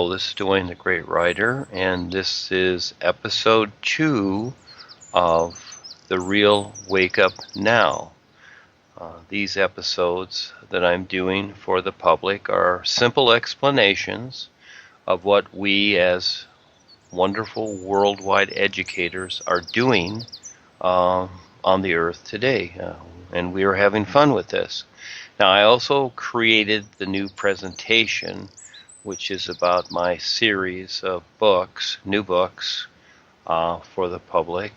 Hello, this is Duane, the Great Writer, and this is episode 2 of the Real Wake Up Now. These episodes that I'm doing for the public are simple explanations of what we as wonderful worldwide educators are doing on the earth today, and we are having fun with this. Now, I also created the new presentation, which is about my series of books, new books for the public.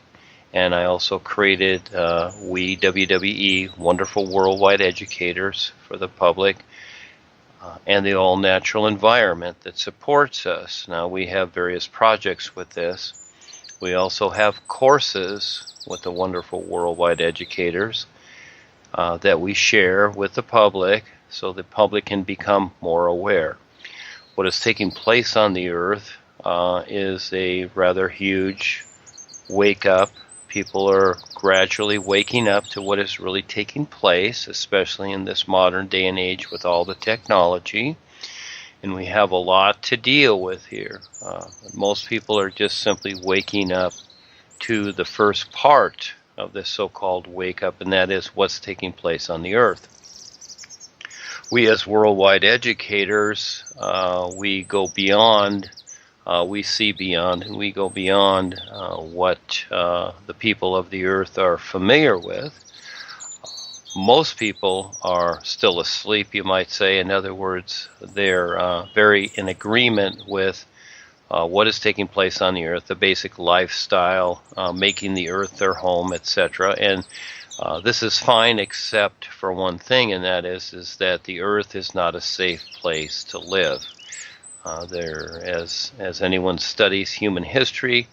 And I also created we, WWE, Wonderful Worldwide Educators for the public, and the all-natural environment that supports us. Now, we have various projects with this. We also have courses with the Wonderful Worldwide Educators that we share with the public so the public can become more aware. What is taking place on the earth is a rather huge wake up. People are gradually waking up to what is really taking place, especially in this modern day and age with all the technology. And we have a lot to deal with here. Most people are just simply waking up to the first part of this so-called wake up, and that is what's taking place on the earth. We as worldwide educators, we go beyond, we see beyond, and we go beyond what the people of the earth are familiar with. Most people are still asleep, you might say. In other words, they're very in agreement with what is taking place on the earth, the basic lifestyle, making the earth their home, etc. And this is fine except for one thing, and that is that the earth is not a safe place to live. As anyone studies human history,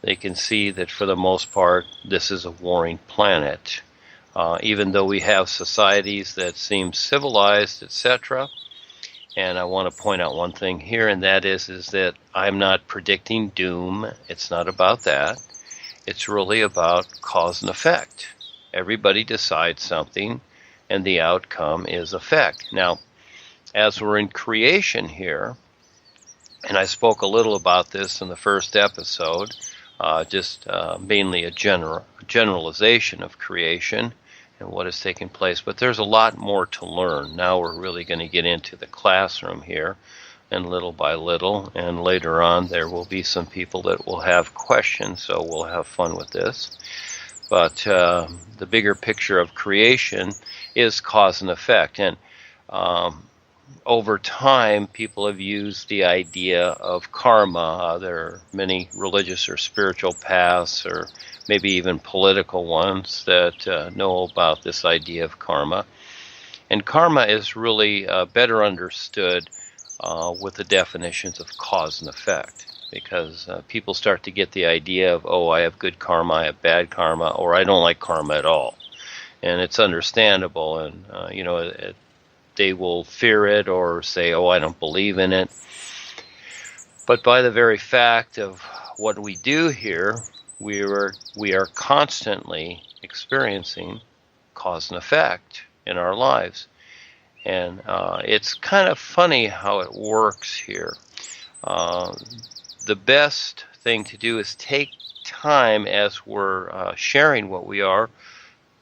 they can see that for the most part, this is a warring planet. Even though we have societies that seem civilized, etc., and I want to point out one thing here, and that is that I'm not predicting doom. It's not about that. It's really about cause and effect. Everybody decides something, and the outcome is effect. Now, as we're in creation here, and I spoke a little about this in the first episode, just mainly a generalization of creation and what is taking place, but there's a lot more to learn. Now we're really going to get into the classroom here, and little by little, and later on there will be some people that will have questions, so we'll have fun with this. But the bigger picture of creation is cause and effect, and over time people have used the idea of karma. There are many religious or spiritual paths, or maybe even political ones, that know about this idea of karma. And karma is really better understood with the definitions of cause and effect, because people start to get the idea of, oh, I have good karma, I have bad karma, or I don't like karma at all. And it's understandable, and they will fear it or say, oh, I don't believe in it. But by the very fact of what we do here, we are constantly experiencing cause and effect in our lives. And it's kind of funny how it works here. The best thing to do is take time as we're sharing what we are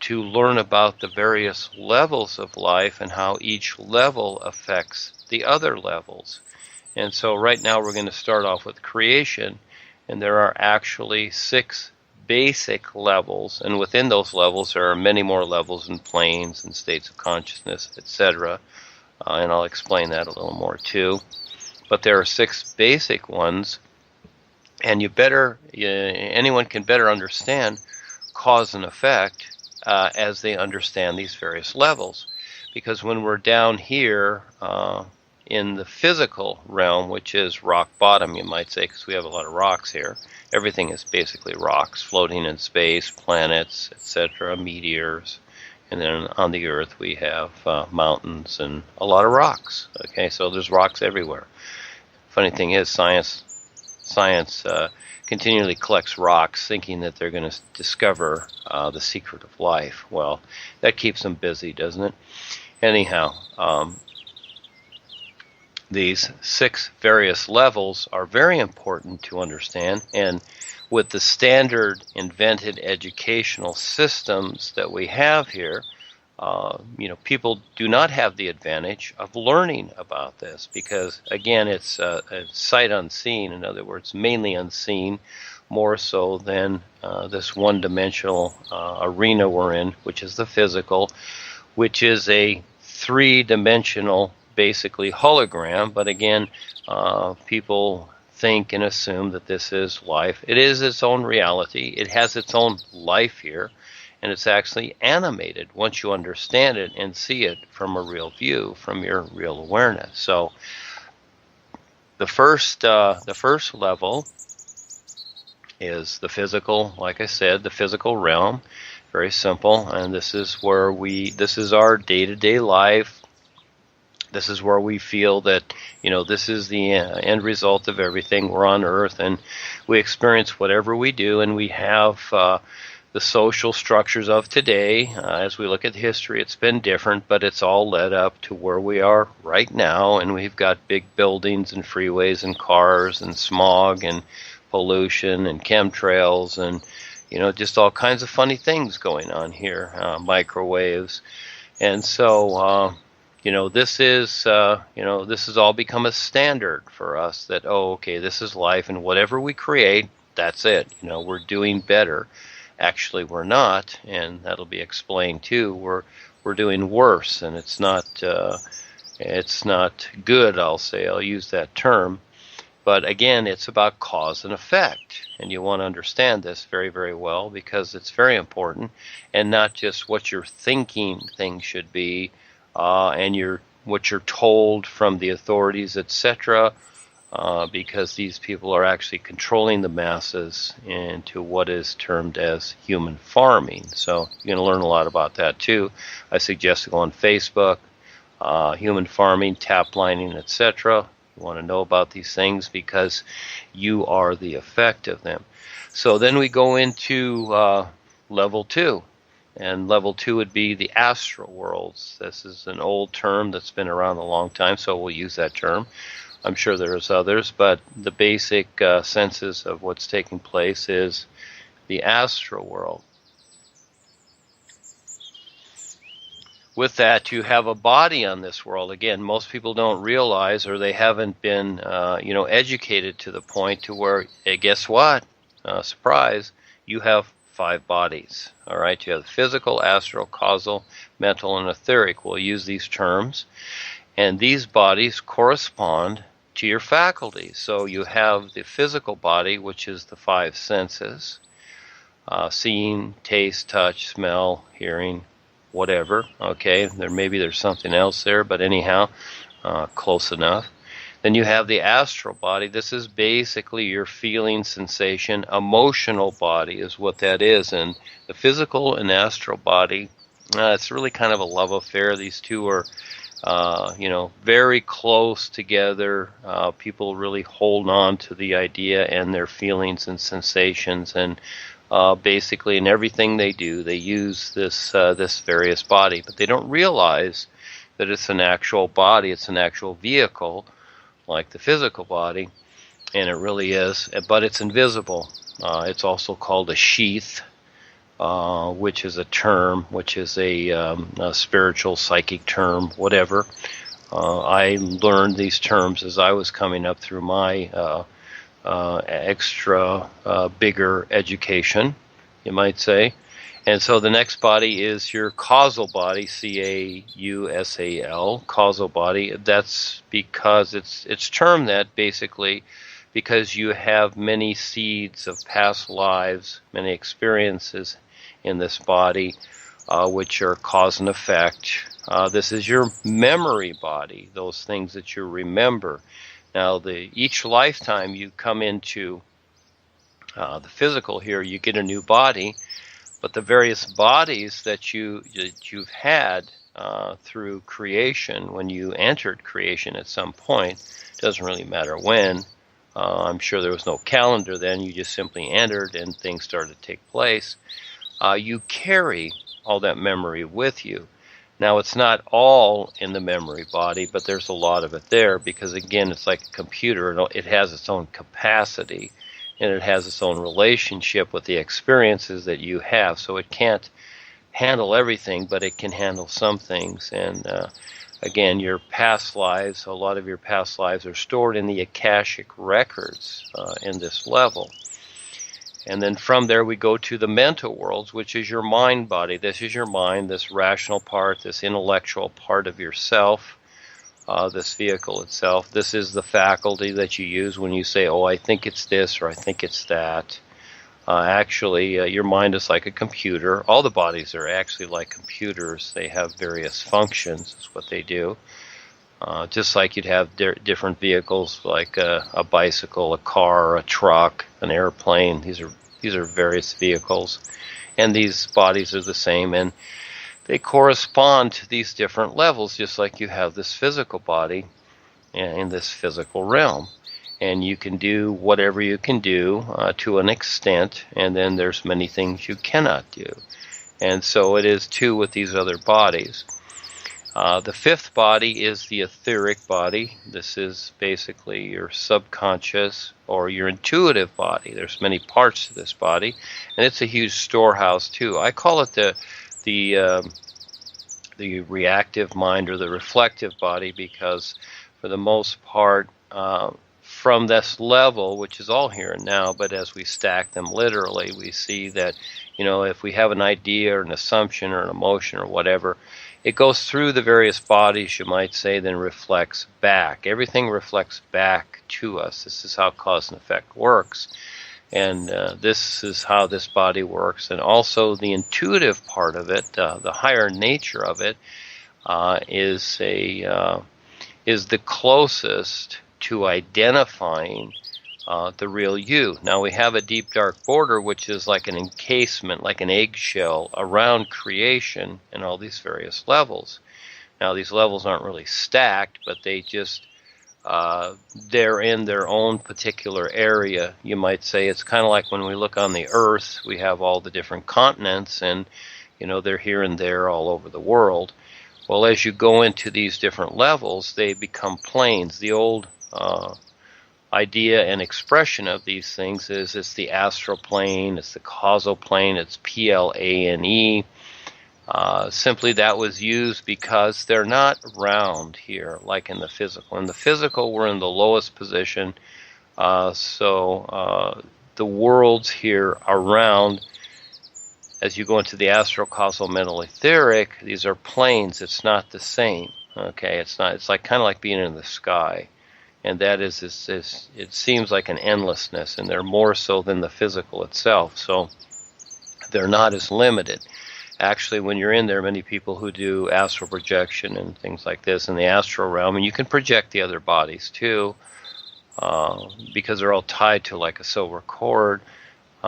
to learn about the various levels of life and how each level affects the other levels. And so right now we're going to start off with creation, and there are actually 6 basic levels, and within those levels there are many more levels and planes and states of consciousness, etc. And I'll explain that a little more too. But there are 6 basic ones, and anyone can better understand cause and effect as they understand these various levels. Because when we're down here in the physical realm, which is rock bottom, you might say, because we have a lot of rocks here. Everything is basically rocks floating in space, planets, etc., meteors. And then on the earth we have mountains and a lot of rocks. Okay, so there's rocks everywhere. Funny thing is, science continually collects rocks thinking that they're going to discover the secret of life. Well, that keeps them busy, doesn't it? Anyhow, These 6 various levels are very important to understand, and with the standard invented educational systems that we have here, people do not have the advantage of learning about this because, again, it's sight unseen. In other words, mainly unseen, more so than this one-dimensional arena we're in, which is the physical, which is a 3-dimensional, basically hologram. But again, people think and assume that this is life. It is its own reality. It has its own life here, and it's actually animated once you understand it and see it from a real view, from your real awareness. So the first level is the physical, like I said, the physical realm. Very simple, and this is where this is our day-to-day life. This is where we feel that, this is the end result of everything. We're on Earth, and we experience whatever we do, and we have the social structures of today. As we look at history, it's been different, but it's all led up to where we are right now, and we've got big buildings and freeways and cars and smog and pollution and chemtrails and, just all kinds of funny things going on here, microwaves. And so, this is all become a standard for us that, okay, this is life, and whatever we create, that's it. We're doing better. Actually, we're not, and that'll be explained too. We're doing worse, and it's not good. I'll use that term. But again, it's about cause and effect, and you want to understand this very, very well because it's very important, and not just what you're thinking things should be, and what you're told from the authorities, etc. Because these people are actually controlling the masses into what is termed as human farming. So you're going to learn a lot about that too. I suggest to go on Facebook, human farming, tap lining, etc. You want to know about these things because you are the effect of them. So then we go into level 2. And level 2 would be the astral worlds. This is an old term that's been around a long time, so we'll use that term. I'm sure there's others, but the basic senses of what's taking place is the astral world. With that, you have a body on this world. Again, most people don't realize, or they haven't been, educated to the point to where, hey, guess what? Surprise! You have 5 bodies. All right, you have physical, astral, causal, mental, and etheric. We'll use these terms, and these bodies correspond to your faculties. So you have the physical body, which is the 5 senses: seeing, taste, touch, smell, hearing, whatever. Okay, there's something else there, but anyhow, close enough. Then you have the astral body. This is basically your feeling, sensation, emotional body is what that is. And the physical and astral body, it's really kind of a love affair. These two are, very close together. People really hold on to the idea and their feelings and sensations. And basically in everything they do, they use this various body. But they don't realize that it's an actual body. It's an actual vehicle, like the physical body, and it really is, but it's invisible. It's also called a sheath, which is a term, which is a spiritual, psychic term, whatever. I learned these terms as I was coming up through my extra bigger education, you might say. And so the next body is your causal body, C-A-U-S-A-L, causal body. That's because it's termed that basically because you have many seeds of past lives, many experiences in this body, which are cause and effect. This is your memory body, those things that you remember. Now, each lifetime you come into the physical here, you get a new body. But the various bodies that you've had through creation, when you entered creation at some point, doesn't really matter when. I'm sure there was no calendar then. You just simply entered and things started to take place. You carry all that memory with you. Now, it's not all in the memory body, but there's a lot of it there because, again, it's like a computer. It has its own capacity, and it has its own relationship with the experiences that you have. So it can't handle everything, but it can handle some things. And again, your past lives, a lot of your past lives are stored in the Akashic records in this level. And then from there we go to the mental worlds, which is your mind body. This is your mind, this rational part, this intellectual part of yourself, this vehicle itself. This is the faculty that you use when you say, oh, I think it's this or I think it's that. Actually, your mind is like a computer. All the bodies are actually like computers. They have various functions, is what they do. Just like you'd have different vehicles like a bicycle, a car, a truck, an airplane. These are various vehicles, and these bodies are the same, and they correspond to these different levels, just like you have this physical body in this physical realm. And you can do whatever you can do to an extent, and then there's many things you cannot do. And so it is too with these other bodies. The fifth body is the etheric body. This is basically your subconscious or your intuitive body. There's many parts to this body, and it's a huge storehouse too. I call it the reactive mind or the reflective body because for the most part, from this level, which is all here and now, but as we stack them literally, we see that, if we have an idea or an assumption or an emotion or whatever, it goes through the various bodies, you might say, then reflects back. Everything reflects back to us. This is how cause and effect works. And this is how this body works. And also the intuitive part of it, the higher nature of it, is the closest to identifying the real you. Now we have a deep dark border, which is like an encasement, like an eggshell around creation and all these various levels. Now these levels aren't really stacked, but they just, they're in their own particular area. You might say it's kind of like when we look on the earth, we have all the different continents and, they're here and there all over the world. Well, as you go into these different levels, they become planes. The old idea and expression of these things is it's the astral plane, it's the causal plane, it's plane. Simply that was used because they're not round here like in the physical. In the physical, we're in the lowest position, so the worlds here are round. As you go into the astral, causal, mental, etheric, these are planes. It's not the same. Okay, it's not. It's like kind of like being in the sky. And that is, it seems like an endlessness, and they're more so than the physical itself. So they're not as limited. Actually, when you're in there, many people who do astral projection and things like this in the astral realm, and you can project the other bodies too, because they're all tied to like a silver cord.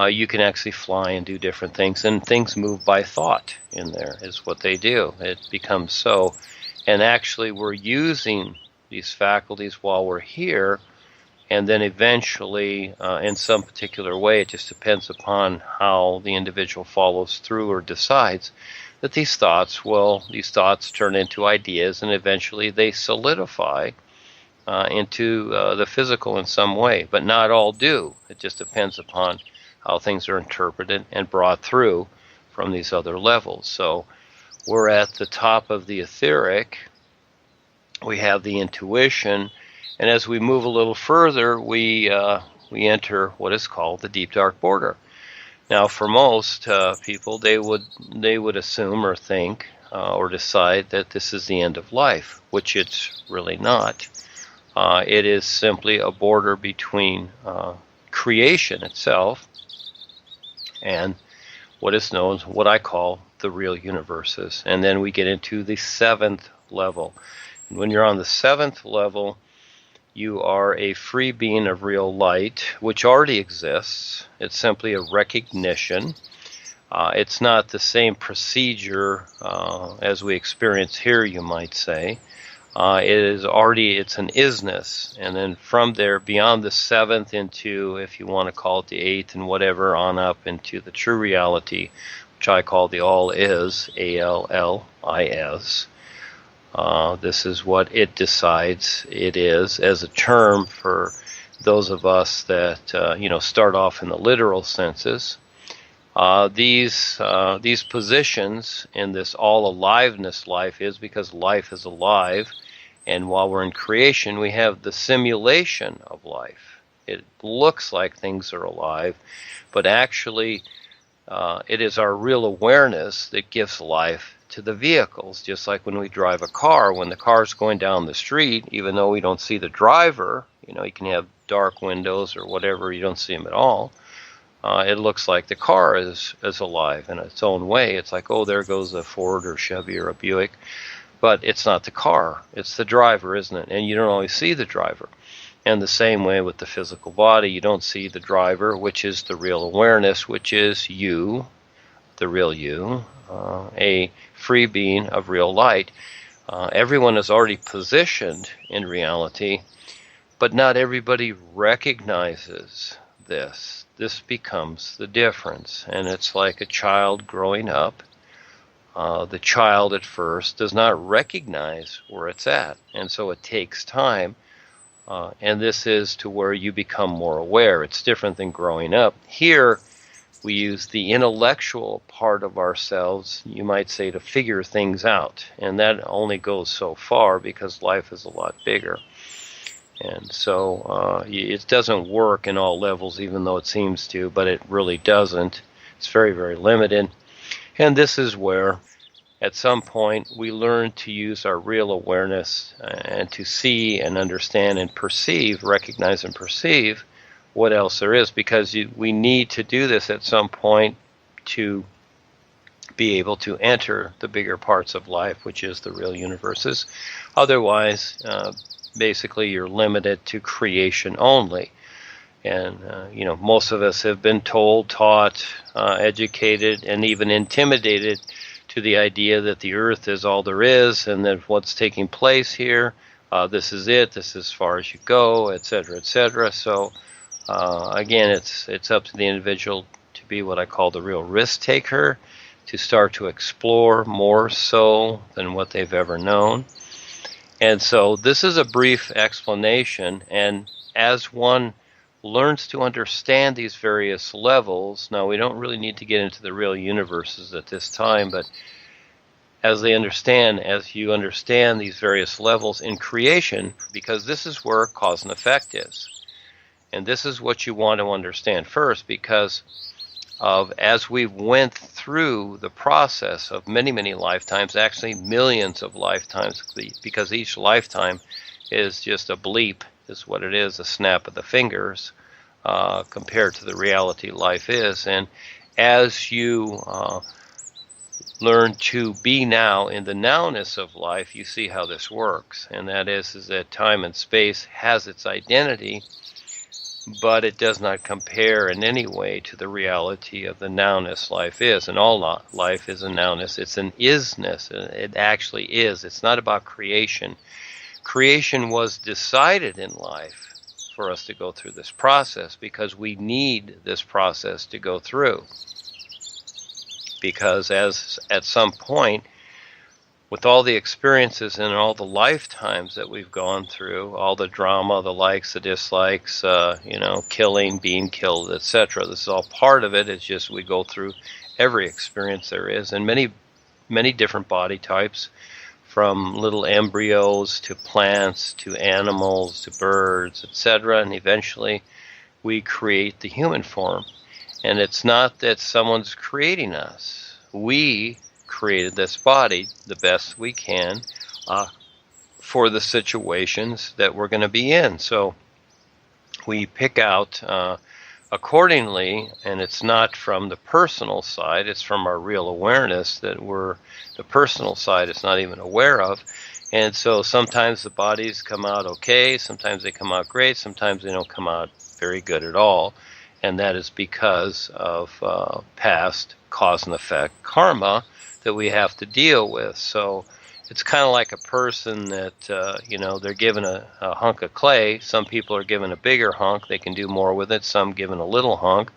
You can actually fly and do different things, and things move by thought in there is what they do. It becomes so. And actually, we're using these faculties while we're here, and then eventually in some particular way, it just depends upon how the individual follows through or decides that these thoughts turn into ideas, and eventually they solidify into the physical in some way, but not all do. It just depends upon how things are interpreted and brought through from these other levels. So we're at the top of the etheric. We have the intuition, and as we move a little further, we enter what is called the deep dark border. Now, for most people, they would assume or think or decide that this is the end of life, which it's really not. It is simply a border between creation itself and what is known as what I call the real universes. And then we get into the seventh level. And when you're on the seventh level, you are a free being of real light, which already exists. It's simply a recognition. It's not the same procedure as we experience here, you might say. It's an isness. And then from there, beyond the seventh into, if you want to call it the eighth and whatever, on up into the true reality, which I call the all-is, ALLIS. This is what it decides it is, as a term for those of us that start off in the literal senses. These positions in this all-aliveness life is because life is alive, and while we're in creation, we have the simulation of life. It looks like things are alive, but actually it is our real awareness that gives life to the vehicles. Just like when we drive a car, when the car's going down the street, even though we don't see the driver, you can have dark windows or whatever, you don't see them at all. It looks like the car is alive in its own way. It's like, oh, there goes a Ford or Chevy or a Buick. But it's not the car. It's the driver, isn't it? And you don't always see the driver. And the same way with the physical body, you don't see the driver, which is the real awareness, which is you, the real you, a free being of real light. Everyone is already positioned in reality, but not everybody recognizes this. This becomes the difference. And it's like a child growing up. The child at first does not recognize where it's at. And so it takes time. And this is to where you become more aware. It's different than growing up. Here, we use the intellectual part of ourselves, you might say, to figure things out. And that only goes so far because life is a lot bigger. And so it doesn't work in all levels, even though it seems to, but it really doesn't. It's very, very limited. And this is where, at some point, we learn to use our real awareness and to see and understand and perceive, recognize and perceive what else there is, because we need to do this at some point to be able to enter the bigger parts of life, which is the real universes. Otherwise, basically, you're limited to creation only. And, most of us have been told, taught, educated, and even intimidated to the idea that the earth is all there is, and that what's taking place here, this is it, this is as far as you go, etc., etc. So, again, it's up to the individual to be what I call the real risk taker, to start to explore more so than what they've ever known. And so this is a brief explanation, and as one learns to understand these various levels, now we don't really need to get into the real universes at this time, but as you understand these various levels in creation, because this is where cause and effect is. And this is what you want to understand first, because as we went through the process of many, many lifetimes, actually millions of lifetimes, because each lifetime is just a bleep, is what it is, a snap of the fingers, compared to the reality life is. And as you learn to be now in the nowness of life, you see how this works. And that is that time and space has its identity, but it does not compare in any way to the reality of the nowness life is. And all life is a nowness. It's an isness. It actually is. It's not about creation. Creation was decided in life for us to go through this process, because we need this process to go through. Because as at some point, with all the experiences and all the lifetimes that we've gone through, all the drama, the likes, the dislikes, killing, being killed, etc. This is all part of it. It's just we go through every experience there is, and many, many different body types, from little embryos to plants to animals to birds, etc. And eventually we create the human form. And it's not that someone's creating us. We created this body the best we can for the situations that we're going to be in. So we pick out accordingly, and it's not from the personal side, it's from our real awareness that the personal side is not even aware of. And so sometimes the bodies come out okay, sometimes they come out great, sometimes they don't come out very good at all. And that is because of past cause and effect karma that we have to deal with. So it's kind of like a person that, they're given a hunk of clay. Some people are given a bigger hunk. They can do more with it. Some given a little hunk.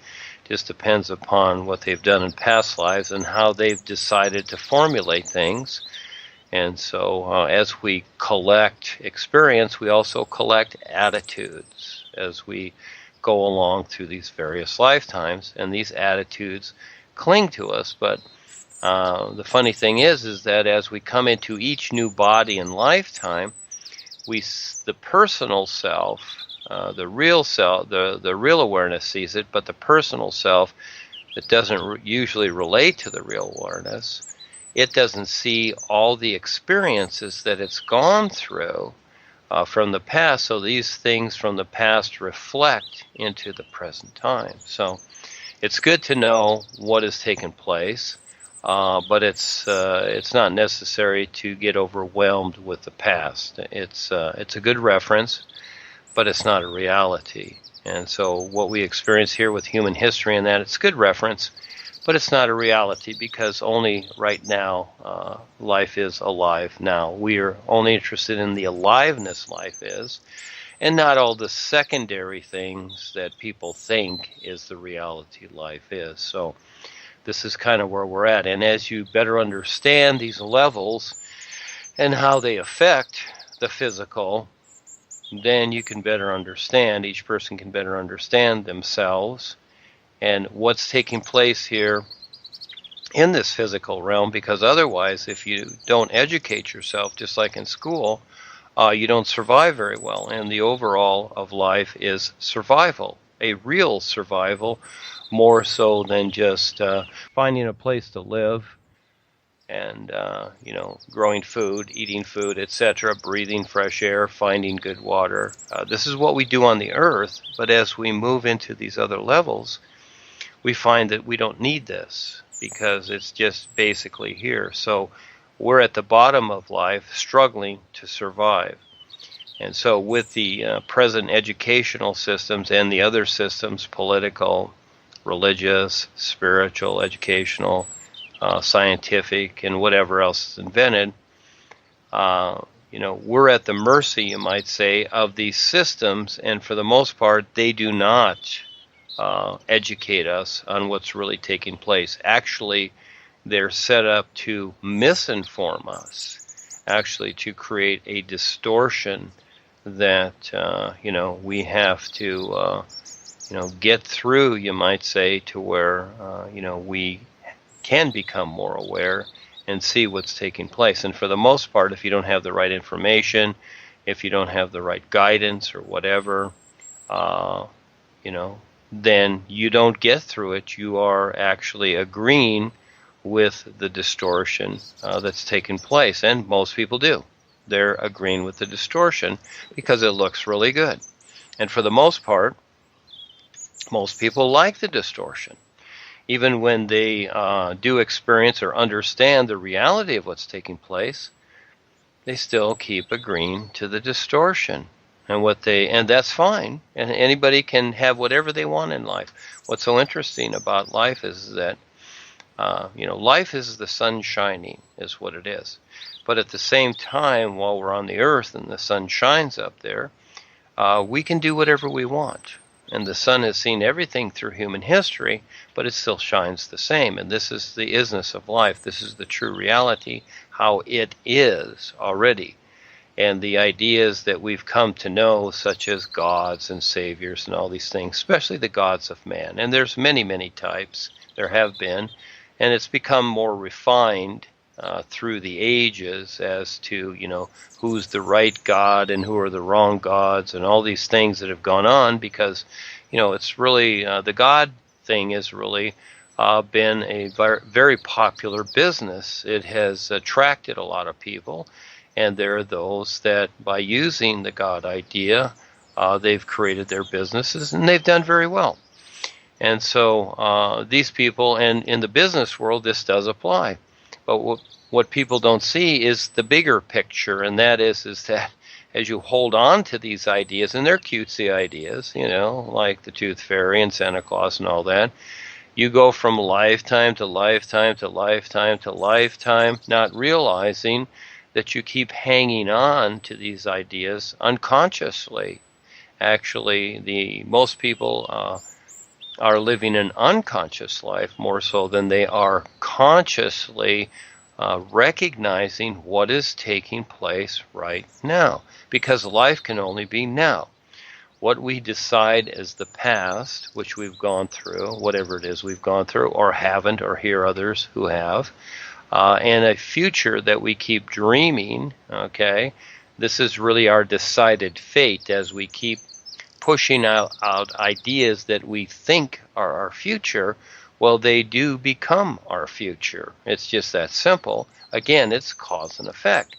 Just depends upon what they've done in past lives and how they've decided to formulate things. And so as we collect experience, we also collect attitudes as we go along through these various lifetimes. And these attitudes cling to us. But the funny thing is that as we come into each new body and lifetime, the personal self, the real self, the real awareness sees it, but the personal self that doesn't usually relate to the real awareness, it doesn't see all the experiences that it's gone through from the past. So these things from the past reflect into the present time. So it's good to know what has taken place, but it's not necessary to get overwhelmed with the past. It's a good reference, but it's not a reality. And so what we experience here with human history and that, it's a good reference, but it's not a reality because only right now life is alive now. We are only interested in the aliveness life is, and not all the secondary things that people think is the reality life is. So this is kind of where we're at. And as you better understand these levels and how they affect the physical, then you can better understand, each person can better understand themselves and what's taking place here in this physical realm, because otherwise, if you don't educate yourself, just like in school, you don't survive very well. And the overall of life is survival, a real survival, more so than just finding a place to live and, growing food, eating food, etc., breathing fresh air, finding good water. This is what we do on the earth, but as we move into these other levels, we find that we don't need this because it's just basically here. So we're at the bottom of life struggling to survive. And so with the present educational systems and the other systems, political, religious, spiritual, educational, scientific, and whatever else is invented, we're at the mercy, you might say, of these systems, and for the most part, they do not educate us on what's really taking place. Actually, they're set up to misinform us, actually to create a distortion that, we have to, get through, you might say, to where, we can become more aware and see what's taking place. And for the most part, if you don't have the right information, if you don't have the right guidance or whatever, then you don't get through it. You are actually agreeing with the distortion that's taken place. And most people do. They're agreeing with the distortion because it looks really good. And for the most part, most people like the distortion. Even when they do experience or understand the reality of what's taking place, they still keep agreeing to the distortion. And that's fine. And anybody can have whatever they want in life. What's so interesting about life is that, life is the sun shining, is what it is. But at the same time, while we're on the earth and the sun shines up there, we can do whatever we want. And the sun has seen everything through human history, but it still shines the same. And this is the isness of life. This is the true reality, how it is already. And the ideas that we've come to know, such as gods and saviors and all these things, especially the gods of man. And there's many, many types. There have been. And it's become more refined through the ages as to, who's the right god and who are the wrong gods and all these things that have gone on because, it's really, the god thing has really been a very popular business. It has attracted a lot of people. And there are those that, by using the God idea, they've created their businesses, and they've done very well. And so these people, and in the business world, this does apply. But what people don't see is the bigger picture, and that is that as you hold on to these ideas, and they're cutesy ideas, like the Tooth Fairy and Santa Claus and all that, you go from lifetime to lifetime to lifetime to lifetime, not realizing that you keep hanging on to these ideas unconsciously. Actually, most people are living an unconscious life more so than they are consciously recognizing what is taking place right now, because life can only be now. What we decide as the past, which we've gone through, whatever it is we've gone through or haven't, or hear others who have, and a future that we keep dreaming, okay, this is really our decided fate as we keep pushing out ideas that we think are our future. Well, they do become our future. It's just that simple. Again, it's cause and effect.